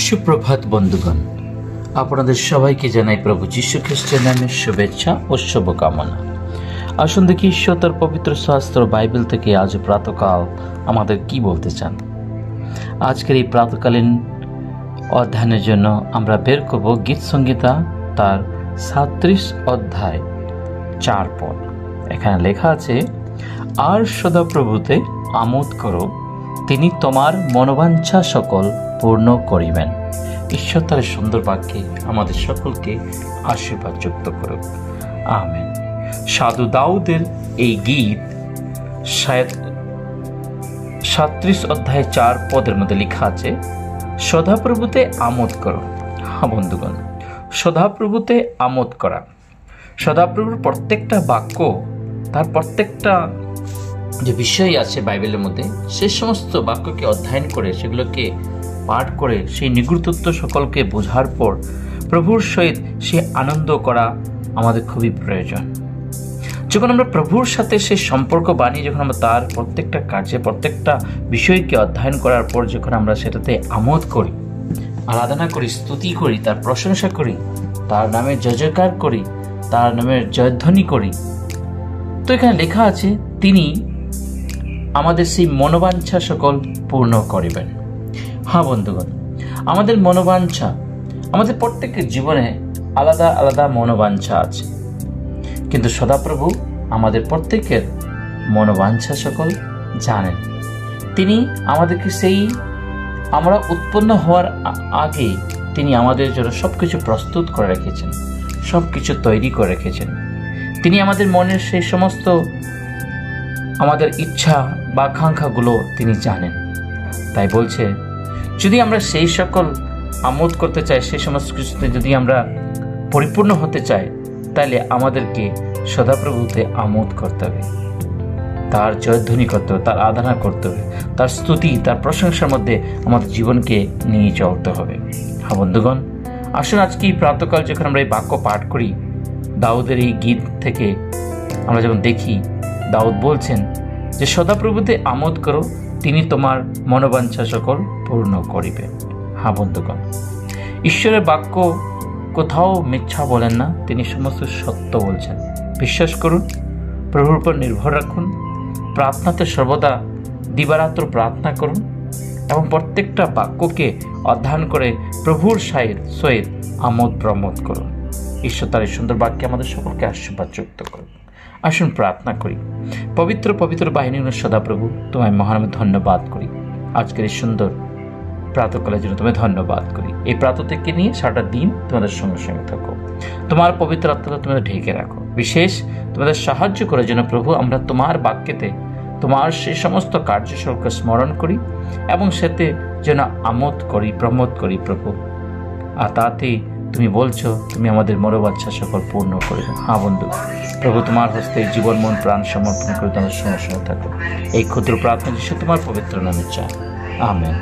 সুপ্রভাত বন্ধুগণ, আপনাদের সবাইকে জানাই প্রভু যীশু খ্রিস্টের নামে শুভেচ্ছা ও শুভকামনা। আসুন দেখি ঈশ্বর তার পবিত্র শাস্ত্র বাইবেল থেকে আজ প্রাতকাল আমাদের কি বলতে চান। আজকের এই প্রাতকালীন অধ্যয়নের জন্য আমরা বের করব গীত সংহিতা তার 37 অধ্যায় 4 পদ। এখানে লেখা আছে, আর সদাপ্রভুতে আমোদ করো, তিনি তোমার মনোবাঞ্ছা সকল পূর্ণ করিবেন। ঈশ্বর তার সুন্দর বাক্যে আমাদের সকলকে আশীর্বাদ যুক্ত করুক, আমেন। সাধু দাউদের এই গীত 37 অধ্যায় 4 পদের মধ্যে লেখা আছে, সদাপ্রভুতে আমোদ করো। হ্যাঁ বন্ধুগণ, সদাপ্রভুতে আমোদ করা, সদাপ্রভুর প্রত্যেকটা বাক্য, তার প্রত্যেকটা যে বিষয় আছে বাইবেলের মধ্যে, সে সমস্ত বাক্যকে অধ্যয়ন করে, সেগুলোকে পাঠ করে, সেই নিগুড়তত্ত্ব সকলকে বোঝার পর প্রভুর সহিত সে আনন্দ করা আমাদের খুবই প্রয়োজন। যখন আমরা প্রভুর সাথে সে সম্পর্ক বানিয়ে, যখন আমরা তার প্রত্যেকটা কার্যে, প্রত্যেকটা বিষয়কে অধ্যয়ন করার পর যখন আমরা সেটাতে আমোদ করি, আরাধনা করি, স্তুতি করি, তার প্রশংসা করি, তার নামে জয়জয়কার করি, তার নামের জয়ধ্বনি করি, তো এখানে লেখা আছে তিনি আমাদের সেই মনোবাঞ্ছা সকল পূর্ণ করিবেন। হ্যাঁ বন্ধুগণ, আমাদের মনোবাঞ্ছা, আমাদের প্রত্যেকের জীবনে আলাদা আলাদা মনোবাঞ্ছা আছে, কিন্তু সদাপ্রভু আমাদের প্রত্যেকের মনোবাঞ্ছা সকল জানেন। তিনি আমাদেরকে সেই আমরা উৎপন্ন হওয়ার আগে তিনি আমাদের জন্য সবকিছু প্রস্তুত করে রেখেছেন, সবকিছু তৈরি করে রেখেছেন। তিনি আমাদের মনের সেই সমস্ত আমাদের ইচ্ছা বা আকাঙ্ক্ষাগুলো তিনি জানেন। তাই বলছে, যদি আমরা সেই সকল আমোদ করতে চাই, সেই সমস্ত কিছুতে যদি আমরা পরিপূর্ণ হতে চাই, তাহলে আমাদেরকে সদাপ্রভুতে আমোদ করতে হবে, তার জয়ধ্বনি করতে হবে, তার আরাধনা করতে হবে, তার স্তুতি, তার প্রশংসার মধ্যে আমাদের জীবনকে নিয়ে চলতে হবে। হ্যাঁ বন্ধুগণ, আসুন আজকে এই প্রাতকাল যখন আমরা এই বাক্য পাঠ করি, দাউদের এই গীত থেকে আমরা যখন দেখি, দাউদ বলছেন যে সদাপ্রভুতে আমোদ করো, তিনি তোমার মনোবাঞ্ছা সকল পূর্ণ করিবে। হ্যাঁ বন্ধুগণ, ঈশ্বরের বাক্য কোথাও মিথ্যা বলেন না, তিনি সমস্ত সত্য বলছেন। বিশ্বাস করুন, প্রভুর উপর নির্ভর রাখুন, প্রার্থনাতে সর্বদা দিবারাত্র প্রার্থনা করুন এবং প্রত্যেকটা বাক্যকে অধ্যয়ন করে প্রভুর সহিত আমোদ প্রমোদ করুন। ঈশ্বর তার এই সুন্দর বাক্যে আমাদের সকলকে আশীর্বাদ যুক্ত করুন। আসুন প্রার্থনা করি। পবিত্র পবিত্র বাহিনীর সদাপ্রভু, তোমায় মহানামে ধন্যবাদ করি। আজকের এই সুন্দর প্রাতকালের জন্য তোমায় ধন্যবাদ করি। এই প্রাত থেকে নিয়ে সারাটা দিন তোমাদের সঙ্গে সঙ্গে থাকো, তোমার পবিত্র আত্মাটা তোমাদের ঢেকে রাখো। বিশেষ তোমাদের সাহায্য করার জন্য প্রভু আমরা তোমার বাক্যেতে তোমার সেই সমস্ত কার্যসকলকে স্মরণ করি এবং সেতে যেন আমোদ করি, প্রমোদ করি প্রভু। আর তাতে তুমি বলছো তুমি আমাদের মনোবাঞ্ছা সকল পূর্ণ করে দাও। হ্যাঁ বন্ধু, প্রভু তোমার হস্তে জীবন মন প্রাণ সমর্পণ করে তোমার সঙ্গে সঙ্গে থাকো। এই ক্ষুদ্র প্রার্থনা যিশু তোমার পবিত্র নামে চাই, আমেন।